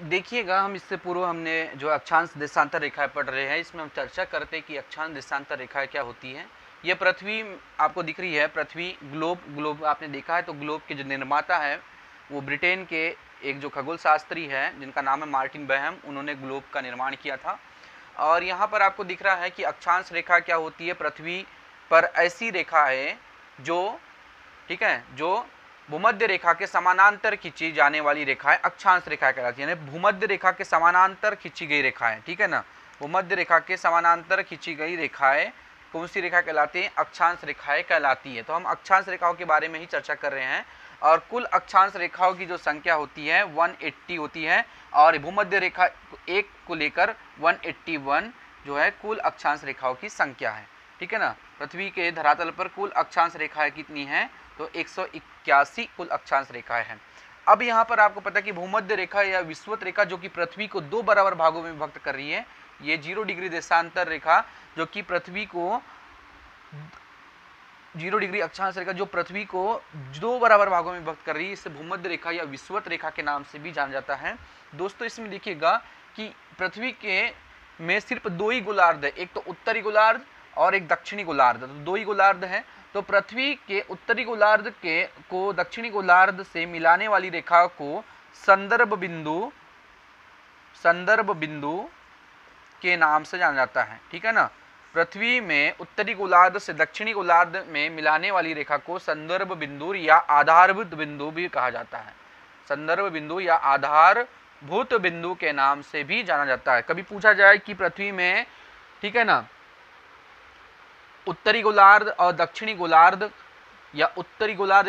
देखिएगा, हम इससे पूर्व हमने जो अक्षांश देशांतर रेखाएं पढ़ रहे हैं, इसमें हम चर्चा करते हैं कि अक्षांश देशांतर रेखाएं क्या होती हैं। ये पृथ्वी आपको दिख रही है, पृथ्वी ग्लोब आपने देखा है, तो ग्लोब के जो निर्माता है वो ब्रिटेन के एक जो खगोल शास्त्री है जिनका नाम है मार्टिन बैहम, उन्होंने ग्लोब का निर्माण किया था। और यहाँ पर आपको दिख रहा है कि अक्षांश रेखा क्या होती है। पृथ्वी पर ऐसी रेखा है जो, ठीक है, जो भूमध्य रेखा के समानांतर खींची जाने वाली रेखाएं अक्षांश रेखा कहलाती है, यानी भूमध्य रेखा के समानांतर खींची गई रेखाएं, ठीक है ना। भूमध्य रेखा के समानांतर खींची गई रेखाएं कौन सी रेखा कहलाती है? अक्षांश रेखाएं कहलाती है। तो हम अक्षांश रेखाओं के बारे में ही चर्चा कर रहे हैं, और कुल अक्षांश रेखाओं की जो संख्या होती है 180 होती है, और भूमध्य रेखा एक को लेकर 181 जो है कुल अक्षांश रेखाओं की संख्या है, ठीक है ना। पृथ्वी के धरातल पर कुल अक्षांश रेखाएं कितनी हैं? तो 181 कुल अक्षांश रेखाएं हैं। अब यहाँ पर आपको पता है कि भूमध्य रेखा या विषुवत रेखा जो कि पृथ्वी को दो बराबर भागों में विभक्त कर रही है, ये 0 डिग्री देशांतर रेखा जो कि पृथ्वी को 0 डिग्री अक्षांश रेखा जो पृथ्वी को दो बराबर भागों में विभक्त कर रही है, इसे भूमध्य रेखा या विषुवत रेखा के नाम से भी जाना जाता है। दोस्तों, इसमें देखिएगा कि पृथ्वी के में सिर्फ दो ही गोलार्ध है, एक तो उत्तरी गोलार्ध और एक दक्षिणी गोलार्ध, तो दो ही गोलार्ध है। तो पृथ्वी के उत्तरी गोलार्ध के को दक्षिणी गोलार्ध से मिलाने वाली रेखा को संदर्भ बिंदु के नाम से जाना जाता है, ठीक है ना। पृथ्वी में उत्तरी गोलार्ध से दक्षिणी गोलार्ध में मिलाने वाली रेखा को संदर्भ बिंदु या आधारभूत बिंदु भी कहा जाता है। संदर्भ बिंदु या आधारभूत बिंदु के नाम से भी जाना जाता है। कभी पूछा जाए कि पृथ्वी में, ठीक है ना, उत्तरी गोलार्ध और दक्षिणी गोलार्ध या उत्तरी गोलार्ध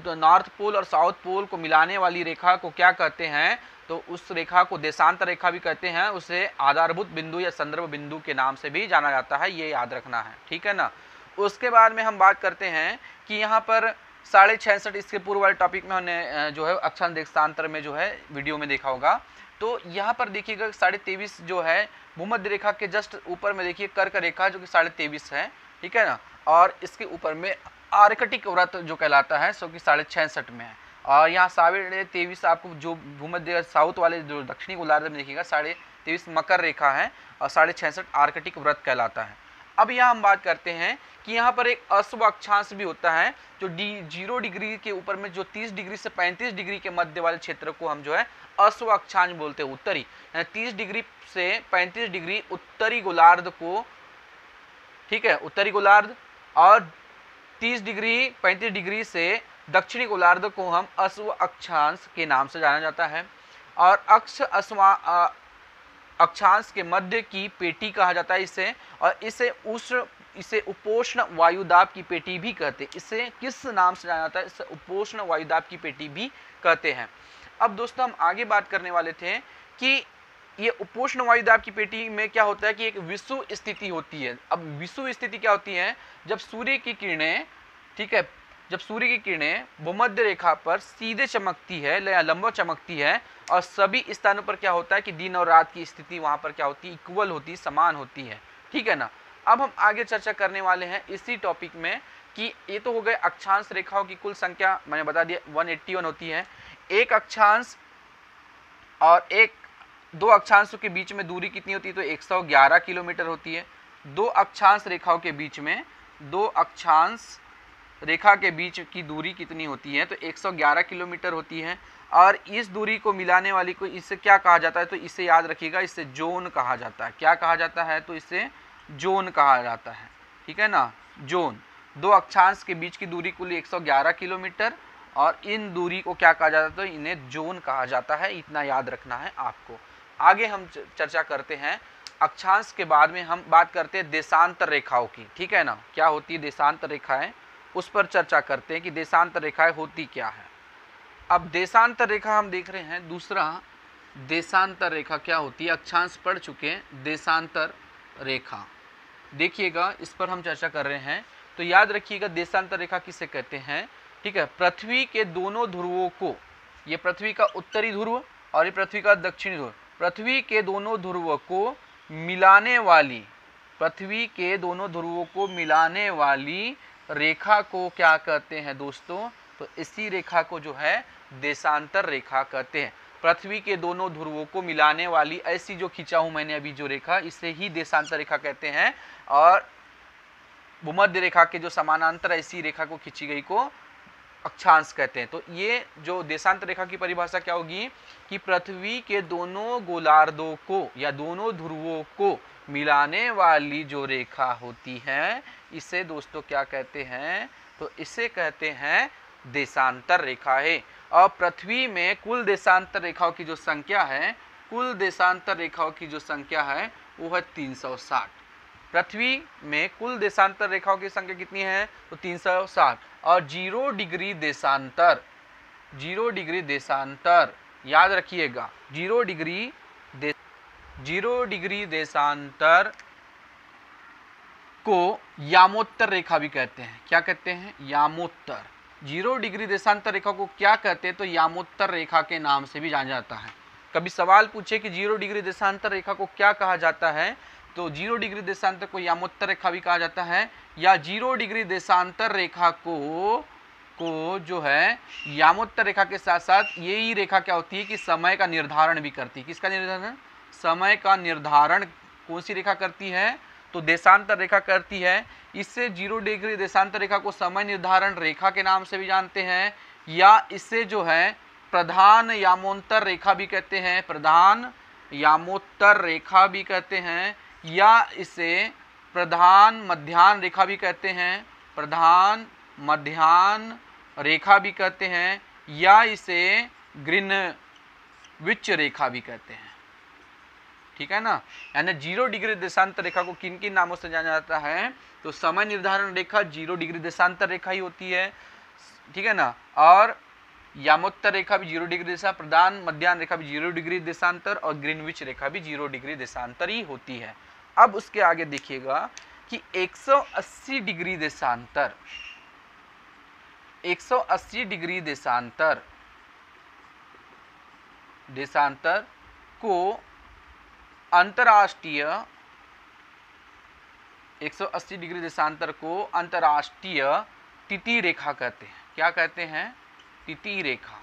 नॉर्थ पोल और साउथ पोल को मिलाने वाली रेखा को क्या कहते हैं? तो उस रेखा को देशांतर रेखा भी कहते हैं, उसे आधारभूत बिंदु या संदर्भ बिंदु के नाम से भी जाना जाता है, ये याद रखना है, ठीक है ना। उसके बाद में हम बात करते हैं कि यहाँ पर 66.5 इसके पूर्व वाले टॉपिक में हमने जो है अक्षांश देशांतर में जो है वीडियो में देखा होगा। तो यहाँ पर देखिएगा 23.5 जो है भूमध्य रेखा के जस्ट ऊपर में देखिए कर्क रेखा जो कि 23.5 है, ठीक है ना, और इसके ऊपर में आर्कटिक व्रत जो कहलाता है सो कि 66.5 में है। और यहाँ 23.5 आपको जो भूमध्य साउथ वाले जो दक्षिणी गोलार्ध में देखिएगा 23.5 मकर रेखा है और 66.5 आर्कटिक व्रत कहलाता है। अब यहाँ हम बात करते हैं कि यहाँ पर एक अश्व अक्षांश भी होता है जो 0 डिग्री के ऊपर में जो 30 डिग्री से 35 डिग्री के मध्य वाले क्षेत्र को हम जो है अश्व अक्षांश बोलते हैं। उत्तरी 30 डिग्री से 35 डिग्री उत्तरी गोलार्ध को, ठीक है, उत्तरी गोलार्ध, और 30 डिग्री 35 डिग्री से दक्षिणी गोलार्ध को हम अश्व अक्षांश के नाम से जाना जाता है। और अक्षांश के मध्य की पेटी कहा जाता है इसे, और इसे उपोष्ण वायुदाब की पेटी भी कहते हैं। इसे किस नाम से जाना जाता है? इसे उपोष्ण वायुदाब की पेटी भी कहते हैं। अब दोस्तों, हम आगे बात करने वाले थे कि ये उपोष्ण वायुदाब की पेटी में क्या होता है कि एक विषुव स्थिति होती है। अब विषुव स्थिति क्या होती है? जब सूर्य की किरणें, ठीक है, जब सूर्य की किरणें भूमध्य रेखा पर सीधे चमकती है या लंबवत चमकती है, और सभी स्थानों पर क्या होता है कि दिन और रात की स्थिति वहां पर क्या होती है? इक्वल होती है, समान होती है, ठीक है ना। अब हम आगे चर्चा करने वाले हैं इसी टॉपिक में कि ये तो हो गए अक्षांश रेखाओं की कुल संख्या, मैंने बता दिया 181 होती है। एक अक्षांश और दो अक्षांशों के बीच में दूरी कितनी होती है? तो 111 किलोमीटर होती है। दो अक्षांश रेखाओं के बीच में, दो अक्षांश रेखा के बीच की दूरी कितनी होती है? तो 111 किलोमीटर होती है। और इस दूरी को मिलाने वाली को इसे क्या कहा जाता है? तो इसे याद रखिएगा, इसे जोन कहा जाता है। क्या कहा जाता है? तो इसे जोन कहा जाता है, ठीक है ना, जोन। दो अक्षांश के बीच की दूरी कुल 111 किलोमीटर, और इन दूरी को क्या कहा जाता है? तो इन्हें जोन कहा जाता है, इतना याद रखना है आपको। आगे हम चर्चा करते हैं अक्षांश के बाद में हम बात करते हैं देशांतर रेखाओं की, ठीक है ना। क्या होती है देशांतर रेखाएं, उस पर चर्चा करते हैं कि देशांतर रेखाएं होती क्या है। अब देशांतर रेखा हम देख रहे हैं। दूसरा, देशांतर रेखा क्या होती है? अक्षांश पढ़ चुके हैं, देशांतर रेखा देखिएगा, इस पर हम चर्चा कर रहे हैं। तो याद रखिएगा देशांतर रेखा किसे कहते हैं, ठीक है। पृथ्वी के दोनों ध्रुवों को, ये पृथ्वी का उत्तरी ध्रुव और ये पृथ्वी का दक्षिणी ध्रुव, पृथ्वी के दोनों ध्रुवों को मिलाने वाली, पृथ्वी के दोनों ध्रुवों को मिलाने वाली रेखा को क्या कहते हैं दोस्तों? तो इसी रेखा को जो है देशांतर रेखा कहते हैं। पृथ्वी के दोनों ध्रुवों को मिलाने वाली ऐसी जो खींचा हूं मैंने अभी जो रेखा, इसे ही देशांतर रेखा कहते हैं। और भूमध्य रेखा के जो समानांतर ऐसी रेखा को खींची गई को अक्षांश कहते हैं। तो ये जो देशांतर रेखा की परिभाषा क्या होगी कि पृथ्वी के दोनों गोलार्धों को या दोनों ध्रुवों को मिलाने वाली जो रेखा होती है, इसे दोस्तों क्या कहते हैं, तो इसे कहते हैं देशांतर रेखा है। और पृथ्वी में कुल देशांतर रेखाओं की जो संख्या है, कुल देशांतर रेखाओं की जो संख्या है वो है 360। पृथ्वी में कुल देशांतर रेखाओं की संख्या कितनी है, तो 360। और 0 डिग्री देशांतर, 0 डिग्री देशांतर याद रखिएगा, 0 डिग्री देशांतर को यामोत्तर रेखा भी कहते हैं। क्या कहते हैं, यामोत्तर। 0 डिग्री देशांतर रेखा को क्या कहते हैं, तो यामोत्तर रेखा के नाम से भी जाना जाता है। कभी सवाल पूछे कि 0 डिग्री देशांतर रेखा को क्या कहा जाता है, तो 0 डिग्री देशांतर को यामोत्तर रेखा भी कहा जाता है, या 0 डिग्री देशांतर रेखा को जो है यामोत्तर रेखा के साथ साथ यही रेखा क्या होती है कि समय का निर्धारण भी करती है। किसका निर्धारण, समय का निर्धारण कौन सी रेखा करती है, तो देशांतर रेखा करती है। इससे 0 डिग्री देशांतर रेखा को समय निर्धारण रेखा के नाम से भी जानते हैं, या इसे जो है प्रधान यामोत्तर रेखा भी कहते हैं, प्रधान यामोत्तर रेखा भी कहते हैं, या इसे प्रधान मध्याह्न रेखा भी कहते हैं, प्रधान मध्याह्न रेखा भी कहते हैं, या इसे ग्रीनविच रेखा भी कहते हैं। ठीक है ना, यानी 0 डिग्री देशांतर रेखा को किन किन नामों से जाना जाता है, तो समय निर्धारण रेखा 0 डिग्री देशांतर रेखा ही होती है, ठीक है ना, और यामोत्तर रेखा भी 0 डिग्री देशांतर, प्रधान मध्याह्न रेखा भी 0 डिग्री देशांतर, और ग्रीनविच रेखा भी 0 डिग्री देशांतर ही होती है। अब उसके आगे देखिएगा कि 180 डिग्री देशांतर, 180 डिग्री देशांतर को अंतरराष्ट्रीय, 180 डिग्री देशांतर को अंतरराष्ट्रीय तिथि रेखा कहते हैं। क्या कहते हैं, तिथि रेखा।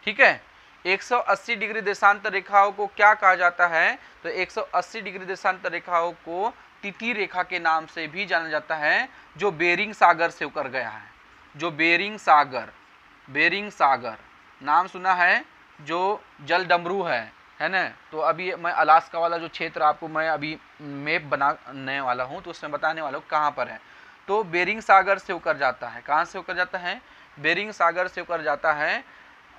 ठीक है, 180 डिग्री देशांतर रेखाओं को क्या कहा जाता है, तो 180 डिग्री देशांतर रेखाओं को तिथि रेखा के नाम से भी जाना जाता है, जो बेरिंग सागर से होकर गया है। जो बेरिंग सागर नाम सुना है, जो जल डमरू है ना। तो अभी मैं अलास्का वाला जो क्षेत्र आपको मैं अभी मैप बनाने वाला हूँ, तो उसमें बताने वाला हूँ कहाँ पर है। तो बेरिंग सागर से होकर जाता है। कहाँ से होकर जाता है, बेरिंग सागर से होकर जाता है।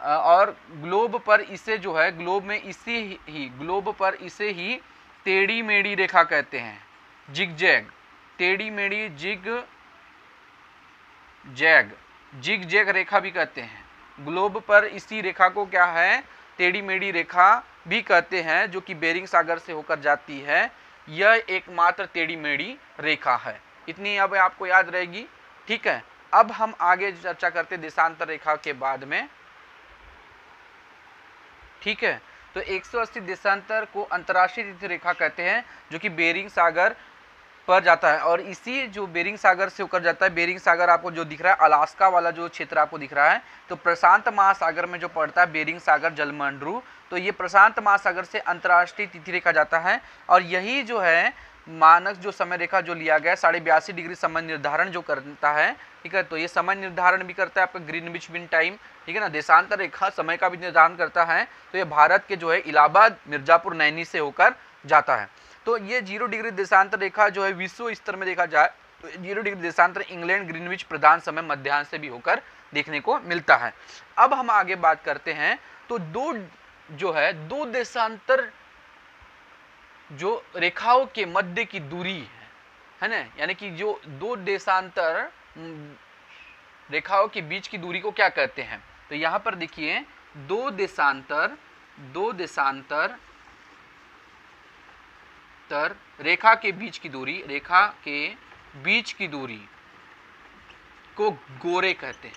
और ग्लोब पर इसे जो है, ग्लोब पर इसे ही टेढ़ी मेढ़ी रेखा कहते हैं, जिग-जैग, टेढ़ी मेढ़ी जिग-जैग रेखा भी कहते हैं। ग्लोब पर इसी रेखा को क्या है, टेढ़ी मेढ़ी रेखा भी कहते हैं, जो कि बेरिंग सागर से होकर जाती है। यह एकमात्र टेढ़ी मेढ़ी रेखा है। इतनी अब आपको याद रहेगी। ठीक है, अब हम आगे चर्चा करते देशांतर रेखा के बाद में। ठीक है, तो 180 देशांतर को अंतर्राष्ट्रीय तिथि रेखा कहते हैं, जो कि बेरिंग सागर पर जाता है। और इसी जो बेरिंग सागर से होकर जाता है, बेरिंग सागर आपको जो दिख रहा है, अलास्का वाला जो क्षेत्र आपको दिख रहा है, तो प्रशांत महासागर में जो पड़ता है बेरिंग सागर जलमंडरू, तो ये प्रशांत महासागर से अंतर्राष्ट्रीय तिथि रेखा जाता है। और यही जो है मानक जो समय रेखा जो लिया गया 82.5 डिग्री समय निर्धारण जो करता है। ठीक है, तो ये समय निर्धारण भी करता है आपका ग्रीनविच मीन टाइम। ठीक है ना, देशांतर रेखा समय का भी निर्धारण करता है। तो ये भारत के जो है इलाहाबाद, मिर्जापुर, नैनी से होकर जाता है। तो ये 0 डिग्री देशांतर रेखा जो है विश्व स्तर में देखा जाए तो 0 डिग्री देशांतर इंग्लैंड ग्रीनविच प्रधान समय मध्याह्न से भी होकर देखने को मिलता है। अब हम आगे बात करते हैं, तो दो देशांतर जो रेखाओं के मध्य की दूरी है ना, यानी कि जो 2 देशांतर रेखाओं के बीच की दूरी को क्या कहते हैं, तो यहां पर देखिए 2 देशांतर रेखा के बीच की दूरी को गोरे कहते हैं।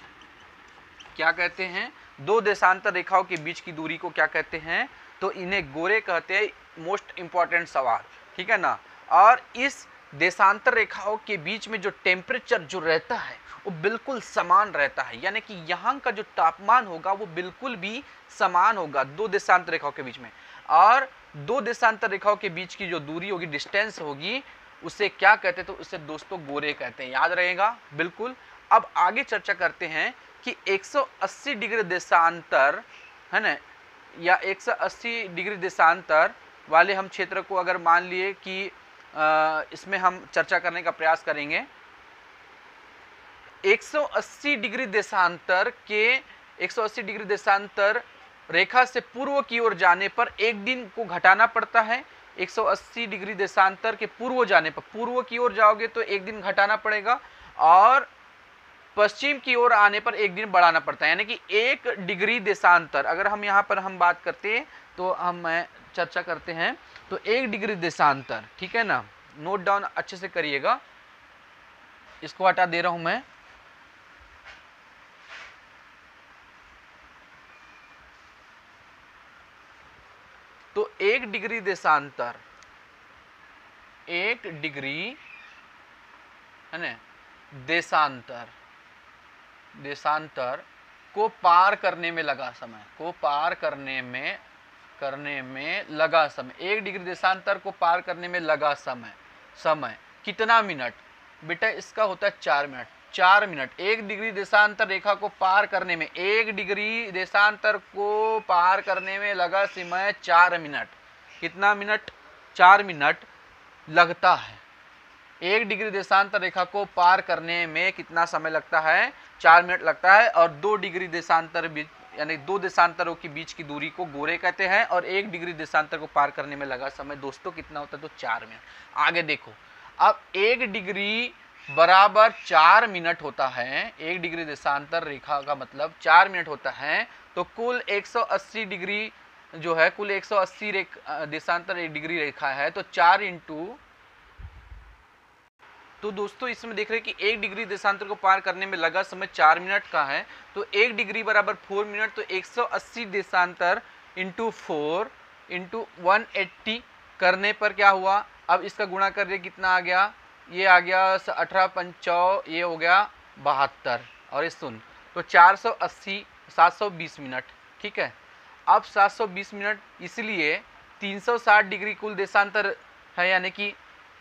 क्या कहते हैं, 2 देशांतर रेखाओं के बीच की दूरी को क्या कहते हैं, तो इन्हें गोरे कहते हैं। मोस्ट इंपॉर्टेंट सवाल, ठीक है ना। और इस देशांतर रेखाओं के बीच में जो टेम्परेचर जो रहता है वो बिल्कुल समान रहता है, यानी कि यहाँ का जो तापमान होगा वो बिल्कुल भी समान होगा दो देशांतर रेखाओं के बीच में। और दो देशांतर रेखाओं के बीच की जो दूरी होगी, डिस्टेंस होगी, उसे क्या कहते हैं, तो उसे दोस्तों गोरे कहते हैं, याद रहेगा बिल्कुल। अब आगे चर्चा करते हैं कि 180 डिग्री देशांतर है ना, या 180 डिग्री देशांतर वाले हम क्षेत्र को अगर मान लिए कि इसमें हम चर्चा करने का प्रयास करेंगे। 180 डिग्री देशांतर के 180 डिग्री देशांतर रेखा से पूर्व की ओर जाने पर एक दिन को घटाना पड़ता है। 180 डिग्री देशांतर के पूर्व जाने पर, पूर्व की ओर जाओगे तो एक दिन घटाना पड़ेगा, और पश्चिम की ओर आने पर एक दिन बढ़ाना पड़ता है, यानी कि 1 डिग्री देशांतर। अगर हम यहाँ पर हम बात करते हैं तो हम चर्चा करते हैं, तो 1 डिग्री देशांतर, ठीक है ना, नोट डाउन अच्छे से करिएगा, इसको हटा दे रहा हूं मैं। तो 1 डिग्री देशांतर, 1 डिग्री है ना देशांतर को पार करने में लगा समय, को पार करने में लगा समय, 1 डिग्री देशांतर को पार करने में लगा समय कितना मिनट बेटा, इसका होता है 4 मिनट। 4 मिनट 1 डिग्री देशांतर रेखा को पार करने में, 1 डिग्री देशांतर को पार करने में लगा समय 4 मिनट। कितना मिनट? 4 मिनट लगता है। 1 डिग्री देशांतर रेखा को पार करने में कितना समय लगता है? 4 मिनट लगता है। और 2 डिग्री देशांतर बीच, यानी 2 देशांतरों के बीच की दूरी को गोरे कहते हैं, और 1 डिग्री देशांतर को पार करने में लगा समय दोस्तों कितना होता है? तो 4 मिनट। आगे देखो, अब 1 डिग्री बराबर 4 मिनट होता है, 1 डिग्री देशांतर रेखा का मतलब 4 मिनट होता है, तो कुल 180 डिग्री जो है, कुल 180 देशांतर 1 डिग्री रेखा है, तो 4 इंटू, तो दोस्तों इसमें देख रहे हैं कि 1 डिग्री देशांतर को पार करने में लगा समय 4 मिनट का है, तो 1 डिग्री बराबर 4 मिनट, तो 180 देशांतर इंटू 4 इंटू 180 करने पर क्या हुआ? अब इसका गुणा कर दे, कितना आ गया? ये आ गया 18 पंचौ, ये हो गया 72, और ये सुन, तो 480, 720 मिनट, ठीक है। अब 720 मिनट, इसलिए 360 डिग्री कुल देशांतर है, यानी कि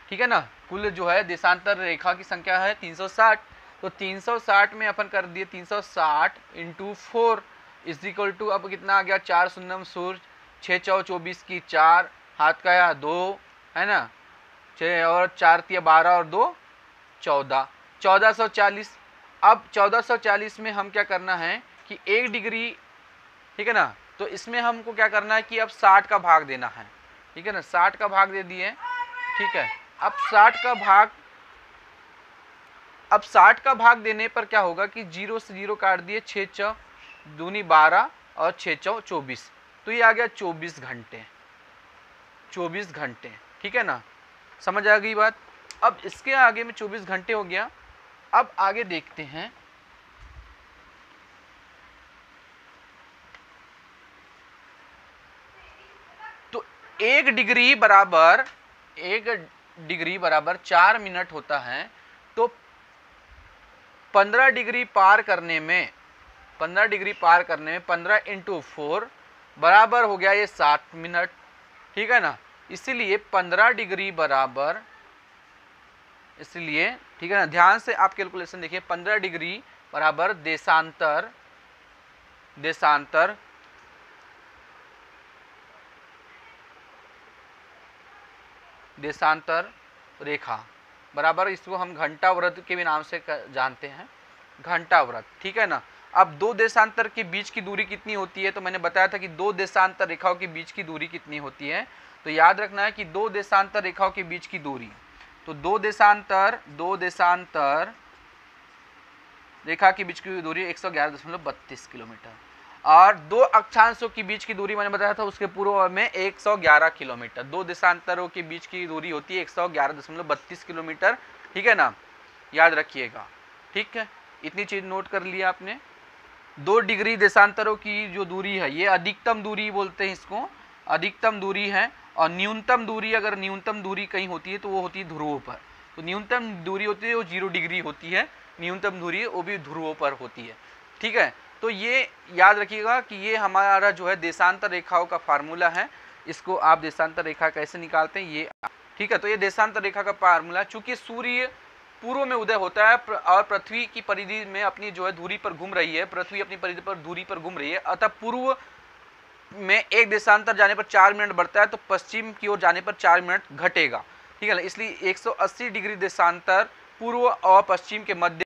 ठीक है ना, कुल जो है देशांतर रेखा की संख्या है 360, तो 360 में अपन कर दिए 360 इंटू 4 इज इक्वल टू, अब कितना आ गया? 4 शून्यम सूर्य, 6 चौ 24 की 4, हाथ का या 2 है ना, 6 और 4 तिया 12 और 2 14, 1440। अब 1440 में हम क्या करना है कि 1 डिग्री, ठीक है ना, तो इसमें हमको क्या करना है कि अब 60 का भाग देना है, ठीक है ना, 60 का भाग दे दिए, ठीक है। अब 60 का भाग देने पर क्या होगा कि 0 से 0 काट दिए, 6 चौ दूनी 12 और 6 चौ 24, तो ये आ गया 24 घंटे, 24 घंटे, ठीक है ना, समझ आ गई बात। अब इसके आगे में 24 घंटे हो गया। अब आगे देखते हैं, तो 1 डिग्री बराबर 4 मिनट होता है, तो 15 डिग्री पार करने में 15 इंटू 4 बराबर हो गया ये 7 मिनट, ठीक है ना। इसलिए 15 डिग्री बराबर, इसलिए ठीक है ना, ध्यान से आप कैलकुलेशन देखिए, 15 डिग्री बराबर देशांतर रेखा बराबर, इसको हम घंटा व्रत के भी नाम से जानते हैं, घंटा व्रत, ठीक है ना। अब 2 देशांतर के बीच की दूरी कितनी होती है? तो मैंने बताया था कि 2 देशांतर रेखाओं के बीच की दूरी कितनी होती है, तो याद रखना है कि 2 देशांतर रेखाओं के बीच की दूरी, तो 2 देशांतर रेखा के बीच की दूरी 111.32 किलोमीटर, और 2 अक्षांशों के बीच की दूरी मैंने बताया था उसके पूर्व में 111 किलोमीटर। 2 देशांतरों के बीच की दूरी होती है 111.32 किलोमीटर, ठीक है ना, याद रखिएगा, ठीक है। इतनी चीज नोट कर लिया आपने। 2 डिग्री देशांतरों की जो दूरी है, ये अधिकतम दूरी बोलते हैं इसको, अधिकतम दूरी है। और न्यूनतम दूरी, अगर न्यूनतम दूरी कहीं होती है तो वो होती है ध्रुव पर। तो न्यूनतम दूरी होती है वो 0 डिग्री होती है, न्यूनतम दूरी वो भी ध्रुवों पर होती है। ठीक है, तो ये याद रखिएगा कि ये हमारा जो है देशांतर रेखाओं का फार्मूला है। इसको आप देशांतर रेखा कैसे निकालते हैं ये, ठीक है। तो ये देशांतर रेखा का फार्मूला, चूंकि सूर्य पूर्व में उदय होता है और पृथ्वी की परिधि में अपनी जो है दूरी पर घूम रही है, पृथ्वी अपनी परिधि पर दूरी पर घूम रही है, अतः पूर्व में एक देशांतर जाने पर 4 मिनट बढ़ता है, तो पश्चिम की ओर जाने पर 4 मिनट घटेगा। ठीक है ना, इसलिए 180 डिग्री देशांतर पूर्व और पश्चिम के मध्य